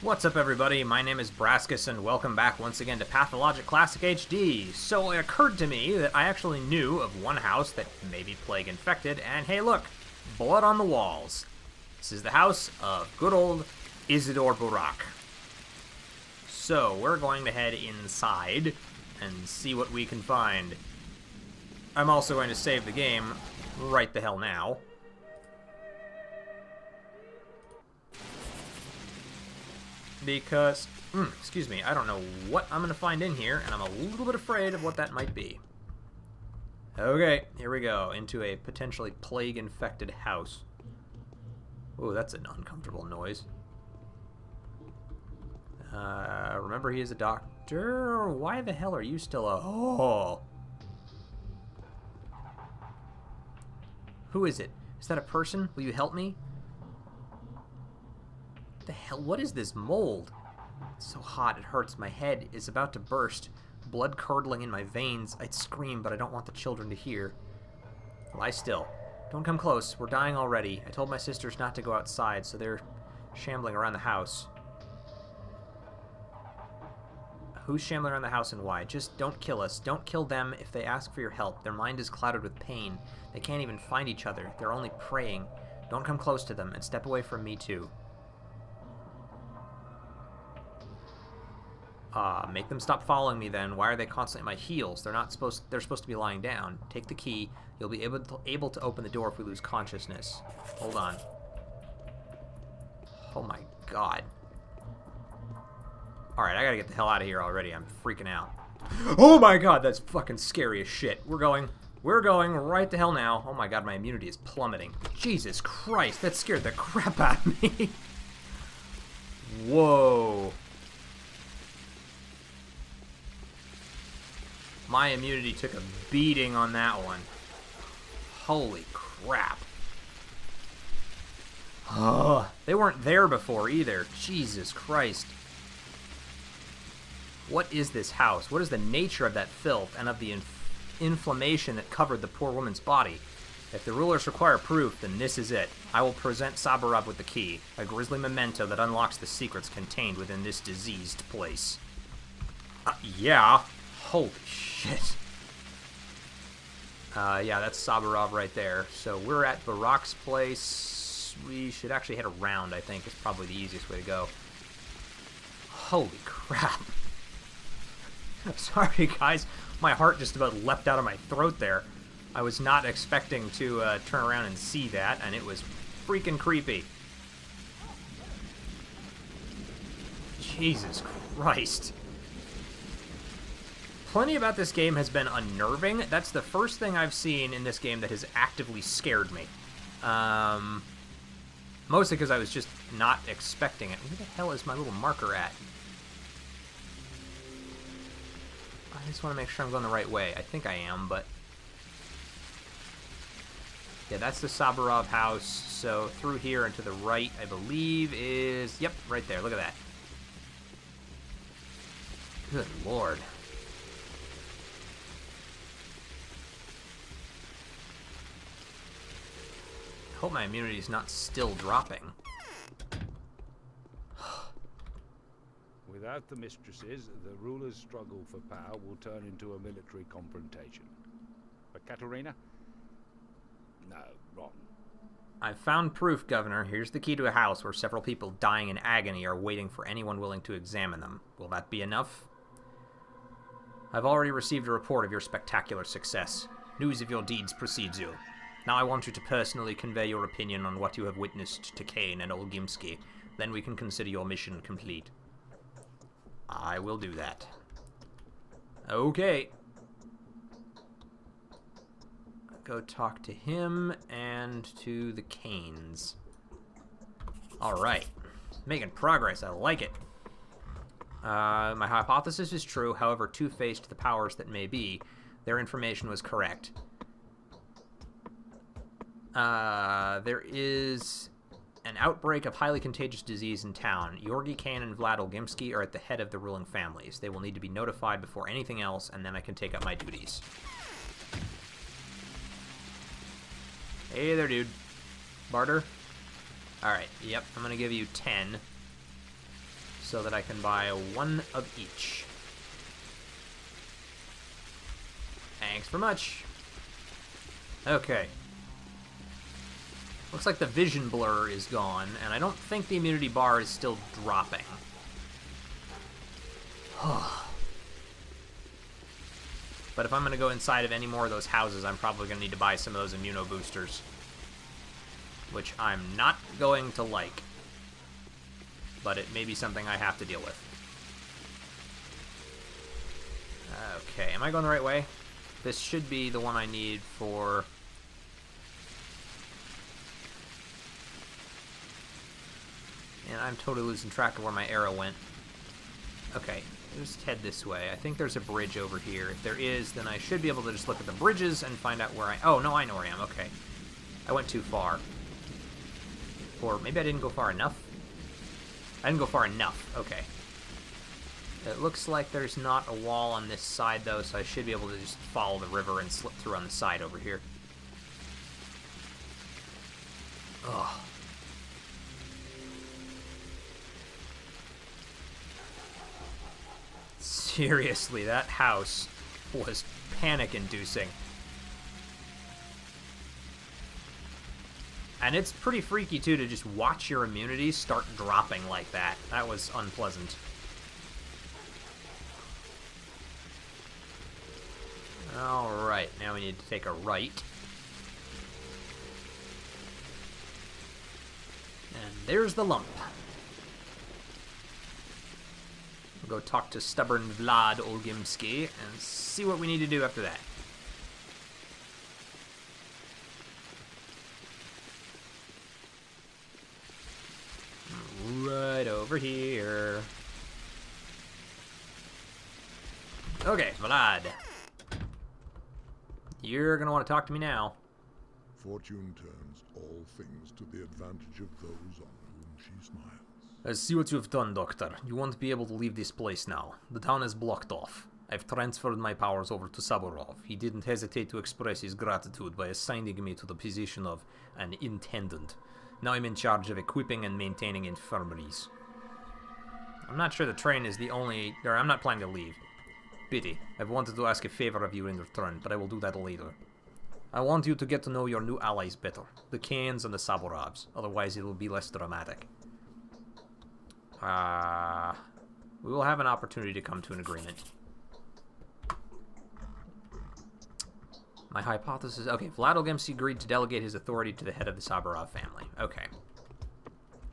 What's up, everybody? My name is Brascus, and welcome back once again to Pathologic Classic HD. So it occurred to me that I actually knew of one house that may be plague infected, and hey look, blood on the walls. This is the house of good old Isidore Burak. So we're going to head inside and see what we can find. I'm also going to save the game right the hell now. Because, excuse me, I don't know what I'm going to find in here, and I'm a little bit afraid of what that might be. Okay, here we go, into a potentially plague-infected house. Ooh, that's an uncomfortable noise. Remember, he is a doctor? Why the hell are you still a... Oh! Who is it? Is that a person? Will you help me? What the hell? What is this mold? It's so hot, it hurts. My head is about to burst. Blood curdling in my veins. I'd scream, but I don't want the children to hear. Lie still. Don't come close. We're dying already. I told my sisters not to go outside, so they're shambling around the house. Who's shambling around the house and why? Just don't kill us. Don't kill them if they ask for your help. Their mind is clouded with pain. They can't even find each other. They're only praying. Don't come close to them, and step away from me too. Make them stop following me then. Why are they constantly at my heels? They're supposed to be lying down. Take the key. You'll be able to open the door if we lose consciousness. Hold on. Oh my god. Alright, I gotta get the hell out of here already. I'm freaking out. Oh my god, that's fucking scary as shit. We're going right the hell now. Oh my god, my immunity is plummeting. Jesus Christ, that scared the crap out of me. Whoa. My immunity took a beating on that one. Holy crap. They weren't there before either. Jesus Christ. What is this house? What is the nature of that filth and of the inflammation that covered the poor woman's body? If the rulers require proof, then this is it. I will present Sabarov with the key, a grisly memento that unlocks the secrets contained within this diseased place. Yeah. Holy shit. Yeah, that's Sabarov right there. So we're at Burak's place. We should actually head around, I think. It's probably the easiest way to go. Holy crap. Sorry, guys. My heart just about leapt out of my throat there. I was not expecting to turn around and see that, and it was freaking creepy. Jesus Christ. Plenty about this game has been unnerving. That's the first thing I've seen in this game that has actively scared me. Mostly because I was just not expecting it. Where the hell is my little marker at? I just want to make sure I'm going the right way. I think I am, but... Yeah, that's the Sabarov house. So through here and to the right, I believe, is... Yep, right there. Look at that. Good lord. I hope my immunity is not still dropping. Without the mistresses, the ruler's struggle for power will turn into a military confrontation. But Katerina? No, wrong. I've found proof, Governor. Here's the key to a house where several people dying in agony are waiting for anyone willing to examine them. Will that be enough? I've already received a report of your spectacular success. News of your deeds precedes you. Now I want you to personally convey your opinion on what you have witnessed to Kane and Old Gimsky. Then we can consider your mission complete. I will do that. Okay. Go talk to him and to the Kanes. Alright. Making progress. I like it. My hypothesis is true. However, two-faced the powers that may be, their information was correct. There is an outbreak of highly contagious disease in town. Georgi Kane and Vlad Olgimsky are at the head of the ruling families. They will need to be notified before anything else, and then I can take up my duties. Hey there, dude. Barter? Alright, yep, I'm gonna give you 10. so that I can buy one of each. Thanks for much. Okay. Looks like the vision blur is gone, and I don't think the immunity bar is still dropping. But if I'm going to go inside of any more of those houses, I'm probably going to need to buy some of those immuno boosters. Which I'm not going to like. But it may be something I have to deal with. Okay, am I going the right way? This should be the one I need for... And I'm totally losing track of where my arrow went. Okay, just head this way. I think there's a bridge over here. If there is, then I should be able to just look at the bridges and find out where I... Oh, no, I know where I am. Okay. I went too far. Or maybe I didn't go far enough? I didn't go far enough. Okay. It looks like there's not a wall on this side, though, so I should be able to just follow the river and slip through on the side over here. Ugh. Seriously, that house was panic-inducing. And it's pretty freaky, too, to just watch your immunity start dropping like that. That was unpleasant. Alright, now we need to take a right. And there's the lump. We'll go talk to stubborn Vlad Olgimsky and see what we need to do after that. Right over here. Okay, Vlad. You're gonna want to talk to me now. Fortune turns all things to the advantage of those on whom she smiles. I see what you've done, Doctor. You won't be able to leave this place now. The town is blocked off. I've transferred my powers over to Saburov. He didn't hesitate to express his gratitude by assigning me to the position of an intendant. Now I'm in charge of equipping and maintaining infirmaries. I'm not sure the train is the only... Or I'm not planning to leave. Pity. I've wanted to ask a favor of you in return, but I will do that later. I want you to get to know your new allies better. The Kans and the Saburovs. Otherwise it will be less dramatic. We will have an opportunity to come to an agreement. My hypothesis... Okay, Vlad Olgimsky agreed to delegate his authority to the head of the Saburov family. Okay.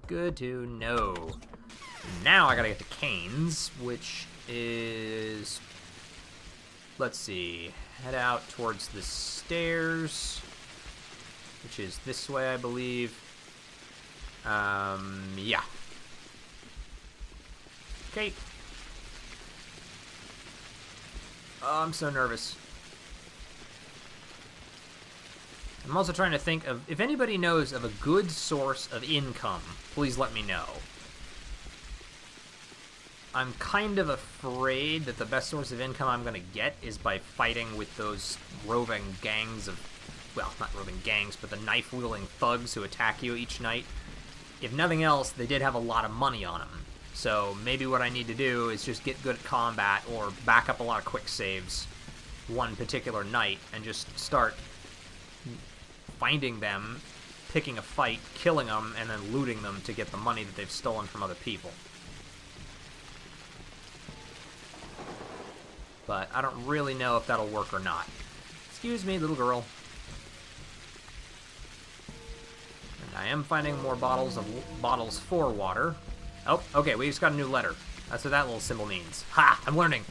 Good to know. Now I gotta get to Kane's, which is... Let's see. Head out towards the stairs, which is this way, I believe. Yeah. Okay. Oh, I'm so nervous. I'm also trying to think of, if anybody knows of a good source of income, please let me know. I'm kind of afraid that the best source of income I'm going to get is by fighting with those roving gangs of, well, not roving gangs, but the knife-wielding thugs who attack you each night. If nothing else, they did have a lot of money on them. So maybe what I need to do is just get good at combat or back up a lot of quick saves one particular night and just start finding them, picking a fight, killing them, and then looting them to get the money that they've stolen from other people. But I don't really know if that'll work or not. Excuse me, little girl. And I am finding more bottles for water. Oh, okay, we just got a new letter. That's what that little symbol means. Ha! I'm learning.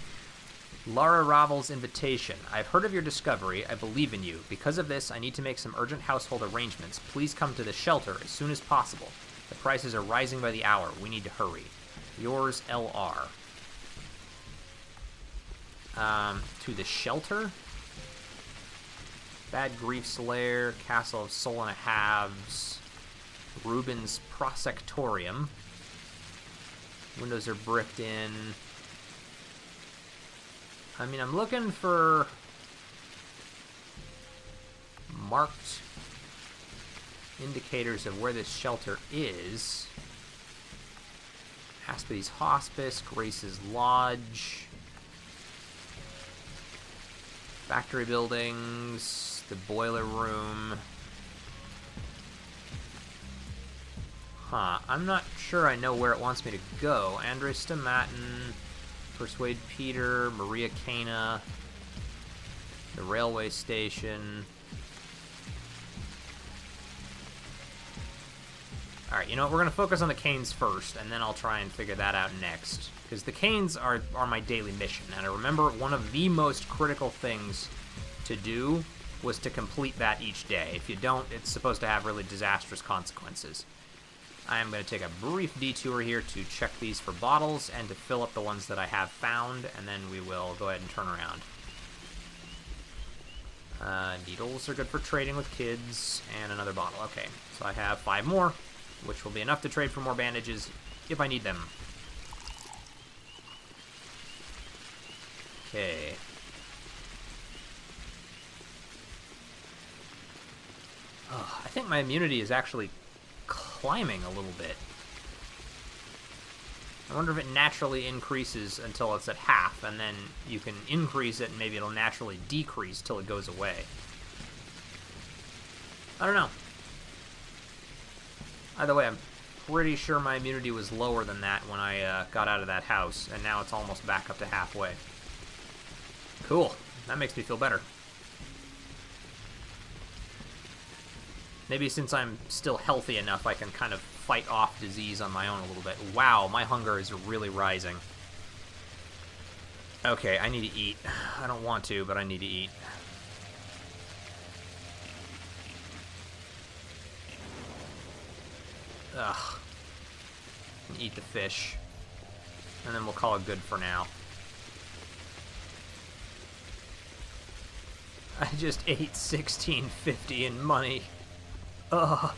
Lara Ravel's invitation. I've heard of your discovery. I believe in you. Because of this, I need to make some urgent household arrangements. Please come to the shelter as soon as possible. The prices are rising by the hour. We need to hurry. Yours, LR. To the shelter? Bad Grief's Lair, Castle of Soul and a Halves, Rubens Prosectorium. Windows are bricked in. I mean, I'm looking for marked indicators of where this shelter is. Haspides Hospice, Grace's Lodge, factory buildings, the boiler room. Huh, I'm not sure I know where it wants me to go. Andres Matin, Persuade Peter, Maria Cana, the railway station. Alright, you know what, we're going to focus on the Canes first, and then I'll try and figure that out next. Because the Canes are my daily mission, and I remember one of the most critical things to do was to complete that each day. If you don't, it's supposed to have really disastrous consequences. I am going to take a brief detour here to check these for bottles, and to fill up the ones that I have found, and then we will go ahead and turn around. Needles are good for trading with kids, and another bottle. Okay, so I have 5 more, which will be enough to trade for more bandages if I need them. Okay. Oh, I think my immunity is actually climbing a little bit. I wonder if it naturally increases until it's at half, and then you can increase it and maybe it'll naturally decrease till it goes away. I don't know. Either way, I'm pretty sure my immunity was lower than that when I got out of that house, and now it's almost back up to halfway. Cool. That makes me feel better. Maybe since I'm still healthy enough, I can kind of fight off disease on my own a little bit. Wow, my hunger is really rising. Okay, I need to eat. I don't want to, but I need to eat. Ugh. Eat the fish. And then we'll call it good for now. I just ate $16.50 in money. Ugh.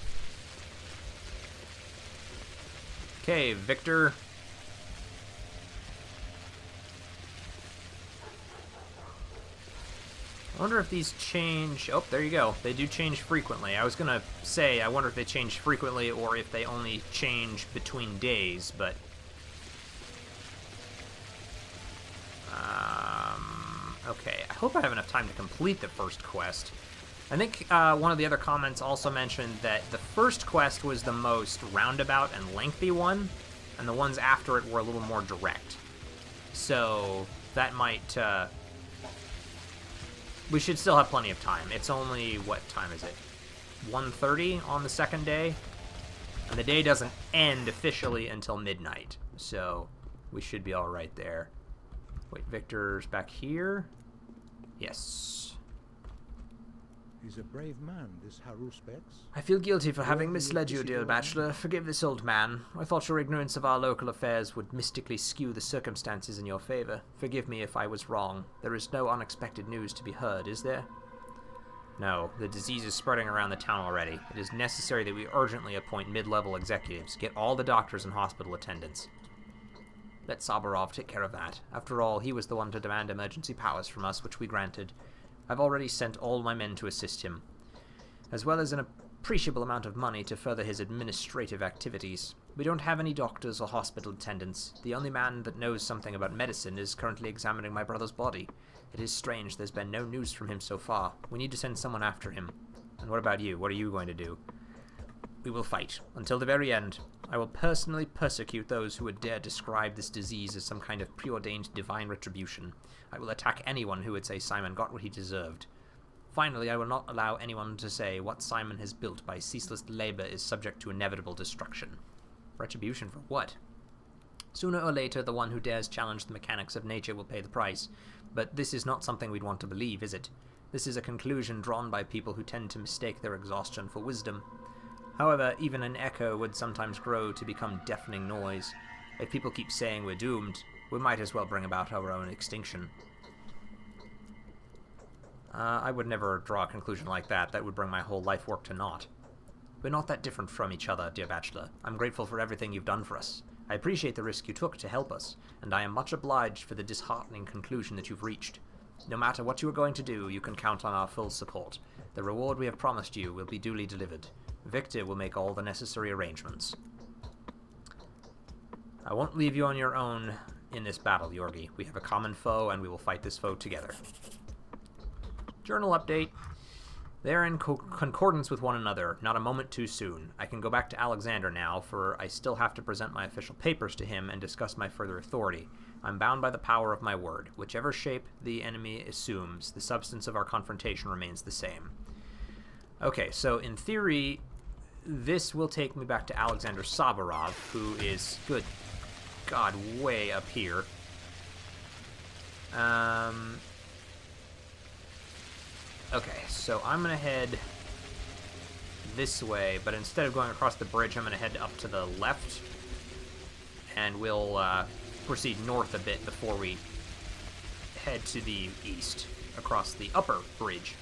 Okay, Victor. I wonder if these change... Oh, there you go. They do change frequently. I was going to say, I wonder if they change frequently or if they only change between days, but... Okay, I hope I have enough time to complete the first quest. I think one of the other comments also mentioned that the first quest was the most roundabout and lengthy one, and the ones after it were a little more direct. So that might... we should still have plenty of time. It's only, what time is it? 1:30 on the second day? And the day doesn't end officially until midnight, so we should be alright there. Wait, Victor's back here? Yes. He's a brave man, this Haru Specs. I feel guilty for having misled you, dear bachelor. Forgive this old man. I thought your ignorance of our local affairs would mystically skew the circumstances in your favor. Forgive me if I was wrong. There is no unexpected news to be heard, is there? No, the disease is spreading around the town already. It is necessary that we urgently appoint mid-level executives, get all the doctors and hospital attendants. Let Sabarov take care of that. After all, he was the one to demand emergency powers from us, which we granted. I've already sent all my men to assist him, as well as an appreciable amount of money to further his administrative activities. We don't have any doctors or hospital attendants. The only man that knows something about medicine is currently examining my brother's body. It is strange there's been no news from him so far. We need to send someone after him. And what about you? What are you going to do? We will fight, until the very end. I will personally persecute those who would dare describe this disease as some kind of preordained divine retribution. I will attack anyone who would say Simon got what he deserved. Finally, I will not allow anyone to say what Simon has built by ceaseless labor is subject to inevitable destruction. Retribution for what? Sooner or later, the one who dares challenge the mechanics of nature will pay the price. But this is not something we'd want to believe, is it? This is a conclusion drawn by people who tend to mistake their exhaustion for wisdom. However, even an echo would sometimes grow to become deafening noise. If people keep saying we're doomed, we might as well bring about our own extinction. I would never draw a conclusion like that. That would bring my whole life work to naught. We're not that different from each other, dear bachelor. I'm grateful for everything you've done for us. I appreciate the risk you took to help us, and I am much obliged for the disheartening conclusion that you've reached. No matter what you are going to do, you can count on our full support. The reward we have promised you will be duly delivered. Victor will make all the necessary arrangements. I won't leave you on your own in this battle, Yorgi. We have a common foe, and we will fight this foe together. Journal update. They are in concordance with one another, not a moment too soon. I can go back to Alexander now, for I still have to present my official papers to him and discuss my further authority. I'm bound by the power of my word. Whichever shape the enemy assumes, the substance of our confrontation remains the same. Okay, so in theory, this will take me back to Alexander Saburov, who is, good God, way up here. Okay, so I'm going to head this way, but instead of going across the bridge, I'm going to head up to the left, and we'll proceed north a bit before we head to the east, across the upper bridge.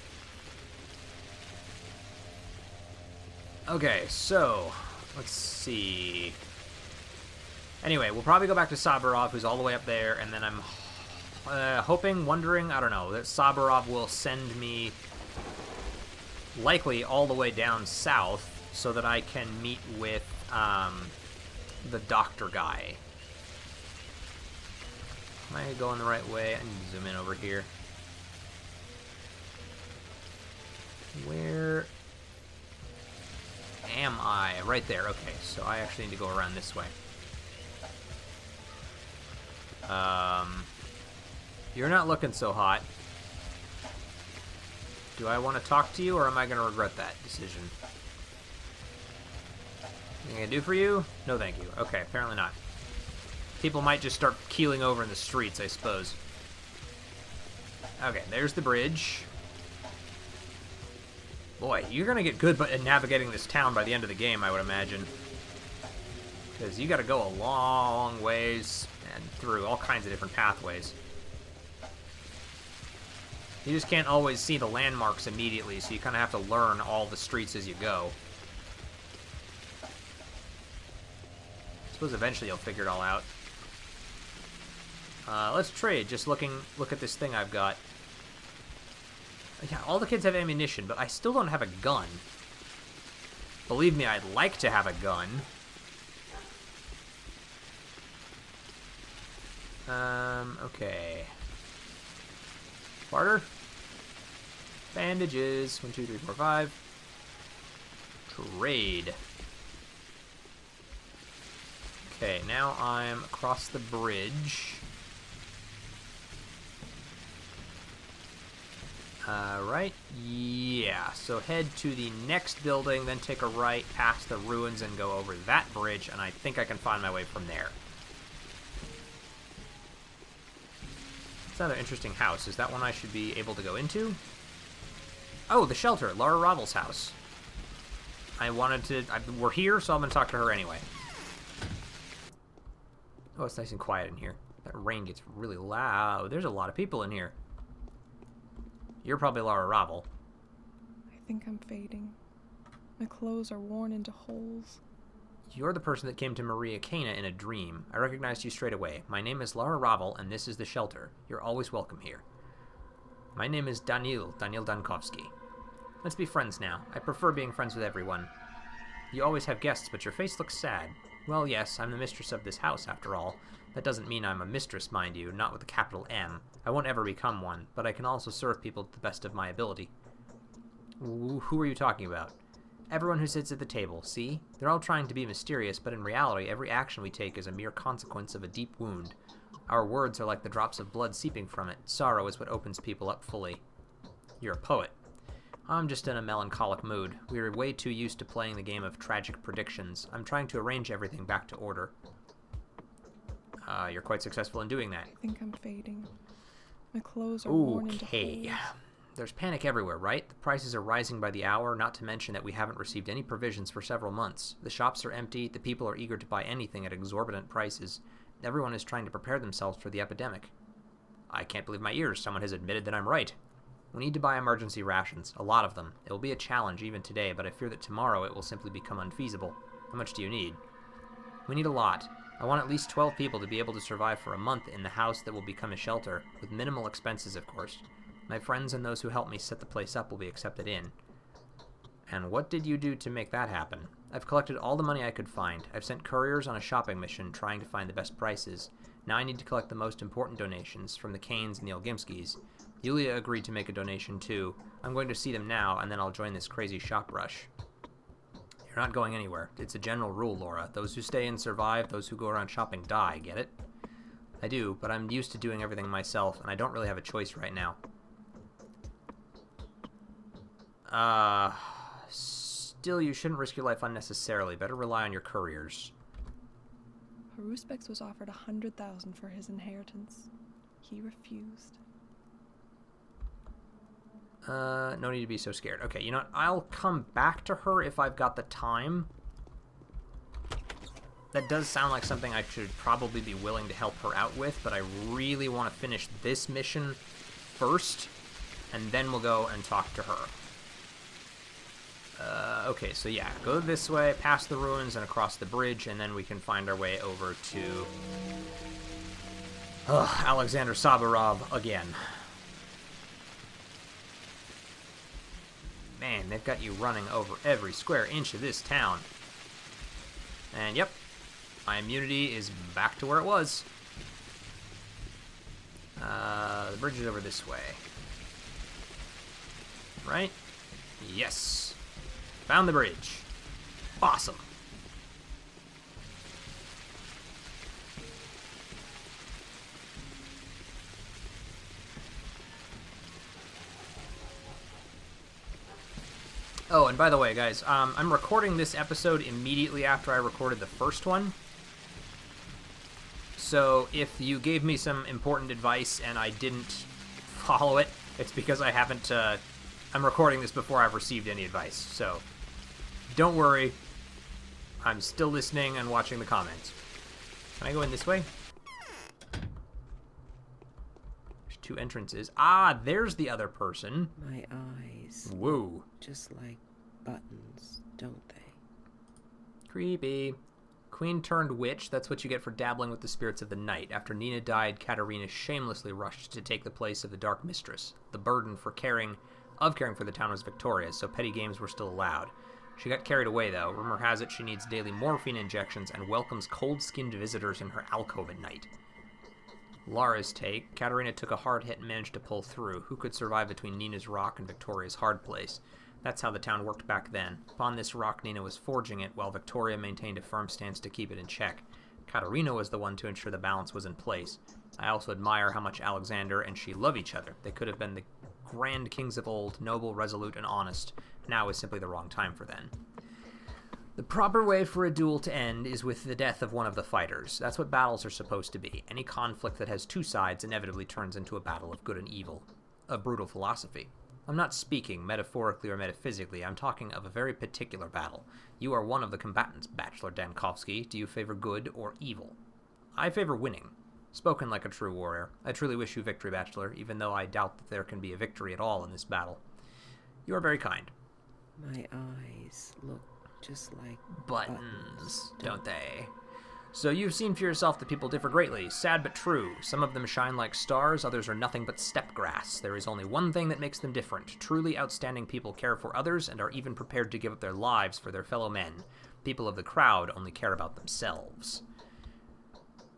Okay, so, let's see. Anyway, we'll probably go back to Saburov, who's all the way up there, and then I'm wondering, I don't know, that Saburov will send me likely all the way down south so that I can meet with the doctor guy. Am I going the right way? I need to zoom in over here. Where am I? Right there. Okay, so I actually need to go around this way. You're not looking so hot. Do I want to talk to you, or am I going to regret that decision? Anything I can do for you? No, thank you. Okay, apparently not. People might just start keeling over in the streets, I suppose. Okay, there's the bridge. Boy, you're going to get good at navigating this town by the end of the game, I would imagine. Because you got to go a long ways and through all kinds of different pathways. You just can't always see the landmarks immediately, so you kind of have to learn all the streets as you go. I suppose eventually you'll figure it all out. Let's trade. Just look at this thing I've got. Yeah, all the kids have ammunition, but I still don't have a gun. Believe me, I'd like to have a gun. Okay. Barter. Bandages. 1, 2, 3, 4, 5. Trade. Okay, now I'm across the bridge. Right? Yeah, so head to the next building, then take a right past the ruins and go over that bridge, and I think I can find my way from there. It's another interesting house. Is that one I should be able to go into? Oh, the shelter, Laura Ravel's house. We're here, so I'm going to talk to her anyway. Oh, it's nice and quiet in here. That rain gets really loud. There's a lot of people in here. You're probably Laura Ravel. I think I'm fading. My clothes are worn into holes. You're the person that came to Maria Cana in a dream. I recognized you straight away. My name is Laura Ravel, and this is the shelter. You're always welcome here. My name is Daniil Dankovsky. Let's be friends now. I prefer being friends with everyone. You always have guests, but your face looks sad. Well, yes, I'm the mistress of this house, after all. That doesn't mean I'm a mistress, mind you, not with a capital M. I won't ever become one, but I can also serve people to the best of my ability. Who are you talking about? Everyone who sits at the table, see? They're all trying to be mysterious, but in reality, every action we take is a mere consequence of a deep wound. Our words are like the drops of blood seeping from it. Sorrow is what opens people up fully. You're a poet. I'm just in a melancholic mood. We are way too used to playing the game of tragic predictions. I'm trying to arrange everything back to order. You're quite successful in doing that. I think I'm fading. My clothes are worn into holes. There's panic everywhere, right? The prices are rising by the hour, not to mention that we haven't received any provisions for several months. The shops are empty, the people are eager to buy anything at exorbitant prices. Everyone is trying to prepare themselves for the epidemic. I can't believe my ears. Someone has admitted that I'm right. We need to buy emergency rations, a lot of them. It will be a challenge even today, but I fear that tomorrow it will simply become unfeasible. How much do you need? We need a lot. I want at least 12 people to be able to survive for a month in the house that will become a shelter, with minimal expenses, of course. My friends and those who help me set the place up will be accepted in. And what did you do to make that happen? I've collected all the money I could find. I've sent couriers on a shopping mission trying to find the best prices. Now I need to collect the most important donations from the Kanes and the Olgimskis. Yulia agreed to make a donation too. I'm going to see them now, and then I'll join this crazy shop rush. You're not going anywhere. It's a general rule, Laura. Those who stay and survive, those who go around shopping die, get it? I do, but I'm used to doing everything myself, and I don't really have a choice right now. Still, you shouldn't risk your life unnecessarily. Better rely on your couriers. Haruspex was offered 100,000 for his inheritance. He refused. No need to be so scared. Okay, you know what? I'll come back to her if I've got the time. That does sound like something I should probably be willing to help her out with, but I really want to finish this mission first, and then we'll go and talk to her. Okay, so yeah, go this way, past the ruins and across the bridge, and then we can find our way over to Alexander Saburov again. Man, they've got you running over every square inch of this town. And yep, my immunity is back to where it was. The bridge is over this way. Right? Yes. Found the bridge. Awesome. Oh, and by the way, guys, I'm recording this episode immediately after I recorded the first one. So if you gave me some important advice and I didn't follow it, it's because I haven't, I'm recording this before I've received any advice. So don't worry. I'm still listening and watching the comments. Can I go in this way? There's two entrances. Ah, there's the other person. My eyes. Whoa. Just like buttons, don't they? Creepy. Queen turned witch. That's what you get for dabbling with the spirits of the night. After Nina died, Katerina shamelessly rushed to take the place of the Dark Mistress. The burden for caring for the town was Victoria's, so petty games were still allowed. She got carried away, though. Rumor has it she needs daily morphine injections and welcomes cold-skinned visitors in her alcove at night. Lara's take, Katerina took a hard hit and managed to pull through. Who could survive between Nina's rock and Victoria's hard place? That's how the town worked back then. Upon this rock, Nina was forging it, while Victoria maintained a firm stance to keep it in check. Katerina was the one to ensure the balance was in place. I also admire how much Alexander and she love each other. They could have been the grand kings of old, noble, resolute, and honest. Now is simply the wrong time for them. The proper way for a duel to end is with the death of one of the fighters. That's what battles are supposed to be. Any conflict that has two sides inevitably turns into a battle of good and evil. A brutal philosophy. I'm not speaking metaphorically or metaphysically. I'm talking of a very particular battle. You are one of the combatants, Bachelor Dankovsky. Do you favor good or evil? I favor winning. Spoken like a true warrior. I truly wish you victory, Bachelor, even though I doubt that there can be a victory at all in this battle. You are very kind. My eyes look just like buttons, don't they? So you've seen for yourself that people differ greatly. Sad but true. Some of them shine like stars, others are nothing but steppe grass. There is only one thing that makes them different. Truly outstanding people care for others and are even prepared to give up their lives for their fellow men. People of the crowd only care about themselves.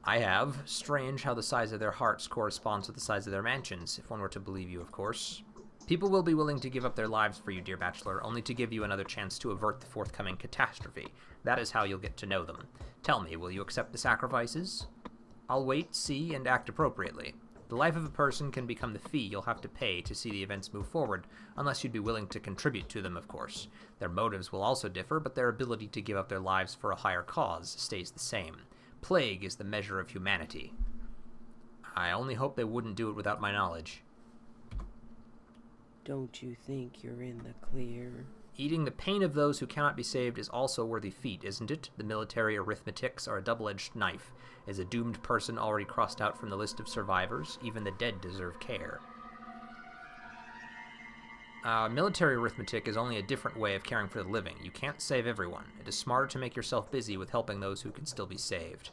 I have. Strange how the size of their hearts corresponds with the size of their mansions, if one were to believe you, of course. People will be willing to give up their lives for you, dear Bachelor, only to give you another chance to avert the forthcoming catastrophe. That is how you'll get to know them. Tell me, will you accept the sacrifices? I'll wait, see, and act appropriately. The life of a person can become the fee you'll have to pay to see the events move forward, unless you'd be willing to contribute to them, of course. Their motives will also differ, but their ability to give up their lives for a higher cause stays the same. Plague is the measure of humanity. I only hope they wouldn't do it without my knowledge. Don't you think you're in the clear? Eating the pain of those who cannot be saved is also a worthy feat, isn't it? The military arithmetics are a double-edged knife. Is a doomed person already crossed out from the list of survivors? Even the dead deserve care. Military arithmetic is only a different way of caring for the living. You can't save everyone. It is smarter to make yourself busy with helping those who can still be saved.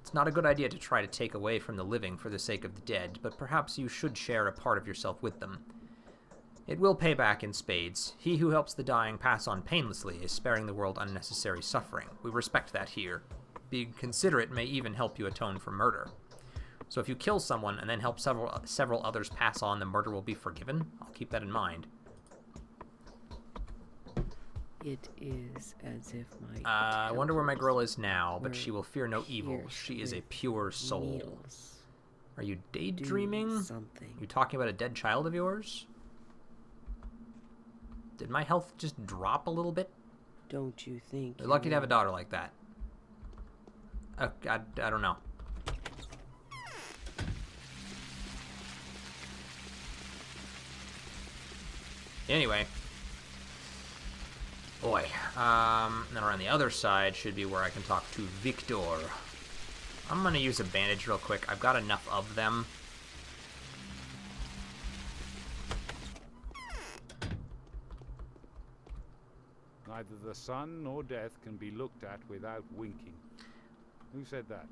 It's not a good idea to try to take away from the living for the sake of the dead, but perhaps you should share a part of yourself with them. It will pay back in spades. He who helps the dying pass on painlessly is sparing the world unnecessary suffering. We respect that here. Being considerate may even help you atone for murder. So if you kill someone and then help several others pass on, the murder will be forgiven? I'll keep that in mind. It is as if my I wonder where my girl is now, but were she will fear no evil. pierced She is a with pure soul. needles. Are you Do daydreaming? something. You talking about a dead child of yours? Did my health just drop a little bit? Don't you think? You're lucky to have a daughter like that. I don't know. Anyway. Boy. Then around the other side should be where I can talk to Victor. I'm gonna use a bandage real quick. I've got enough of them. Neither the sun nor death can be looked at without winking. Who said that?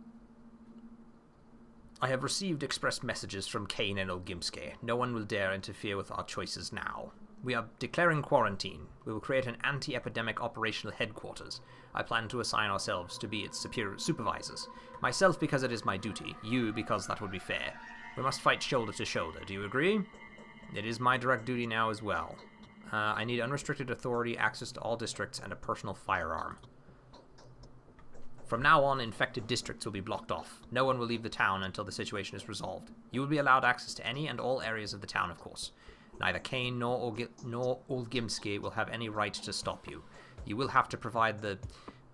I have received express messages from Kane and Olgimske. No one will dare interfere with our choices now. We are declaring quarantine. We will create an anti-epidemic operational headquarters. I plan to assign ourselves to be its supervisors. Myself because it is my duty, you because that would be fair. We must fight shoulder to shoulder, do you agree? It is my direct duty now as well. I need unrestricted authority, access to all districts, and a personal firearm. From now on, infected districts will be blocked off. No one will leave the town until the situation is resolved. You will be allowed access to any and all areas of the town, of course. Neither Kane nor Olgimski will have any right to stop you. You will have to provide the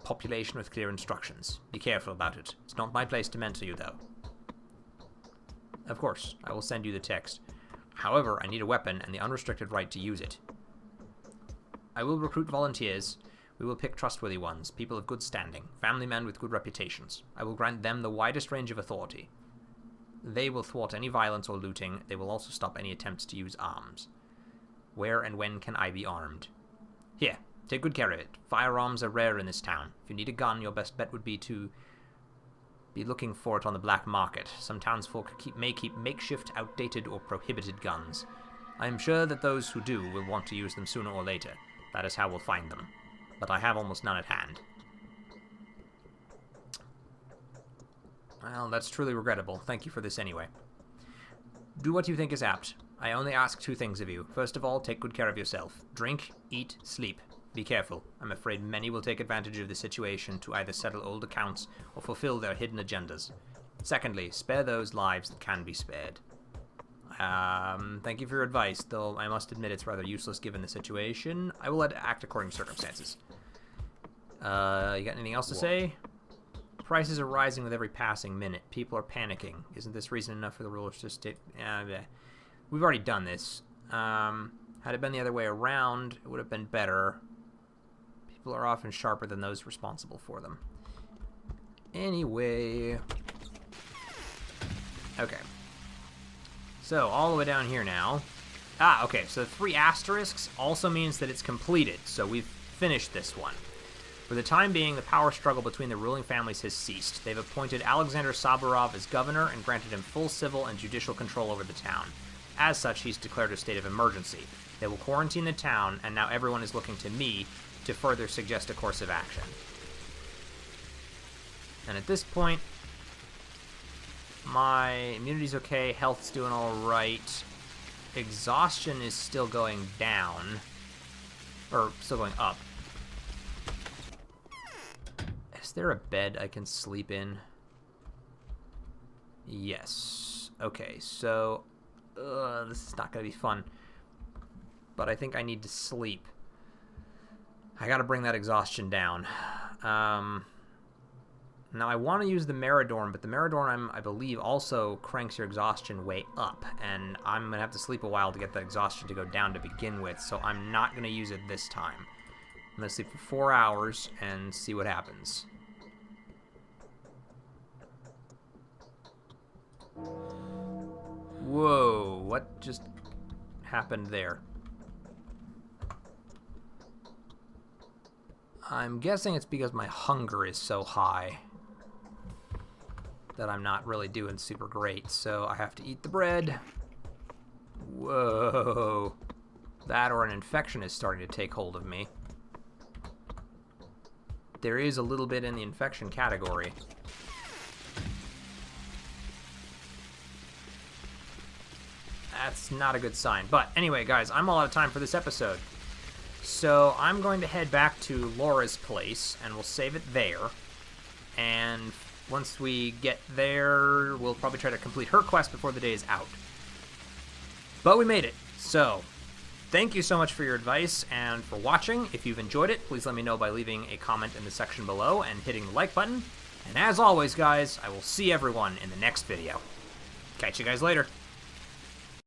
population with clear instructions. Be careful about it. It's not my place to mentor you, though. Of course, I will send you the text. However, I need a weapon and the unrestricted right to use it. I will recruit volunteers. We will pick trustworthy ones, people of good standing, family men with good reputations. I will grant them the widest range of authority. They will thwart any violence or looting. They will also stop any attempts to use arms. Where and when can I be armed? Here, take good care of it. Firearms are rare in this town. If you need a gun, your best bet would be to be looking for it on the black market. Some townsfolk may keep makeshift, outdated, or prohibited guns. I am sure that those who do will want to use them sooner or later. That is how we'll find them. But I have almost none at hand. Well, that's truly regrettable. Thank you for this anyway. Do what you think is apt. I only ask two things of you. First of all, take good care of yourself. Drink, eat, sleep. Be careful. I'm afraid many will take advantage of the situation to either settle old accounts or fulfill their hidden agendas. Secondly, spare those lives that can be spared. Thank you for your advice, though I must admit it's rather useless given the situation. I will act according to circumstances. You got anything else to say? Prices are rising with every passing minute. People are panicking. Isn't this reason enough for the rulers to stay? We've already done this. Had it been the other way around, it would have been better. People are often sharper than those responsible for them. Anyway. Okay. So, all the way down here now. Okay, so 3 asterisks also means that it's completed, so we've finished this one. For the time being, the power struggle between the ruling families has ceased. They've appointed Alexander Saburov as governor and granted him full civil and judicial control over the town. As such, he's declared a state of emergency. They will quarantine the town, and now everyone is looking to me to further suggest a course of action. And at this point, my immunity's okay, health's doing alright, exhaustion is still going down, or still going up. Is there a bed I can sleep in? Yes. Okay, so this is not going to be fun, but I think I need to sleep. I got to bring that exhaustion down. Now, I want to use the Meridorm, but the Meridorm, I believe, also cranks your exhaustion way up, and I'm going to have to sleep a while to get that exhaustion to go down to begin with, so I'm not going to use it this time. I'm going to sleep for 4 hours and see what happens. Whoa, what just happened there? I'm guessing it's because my hunger is so high that I'm not really doing super great, so I have to eat the bread. Whoa. That or an infection is starting to take hold of me. There is a little bit in the infection category. That's not a good sign. But anyway, guys, I'm all out of time for this episode. So I'm going to head back to Laura's place, and we'll save it there. And once we get there, we'll probably try to complete her quest before the day is out. But we made it. So thank you so much for your advice and for watching. If you've enjoyed it, please let me know by leaving a comment in the section below and hitting the like button. And as always, guys, I will see everyone in the next video. Catch you guys later.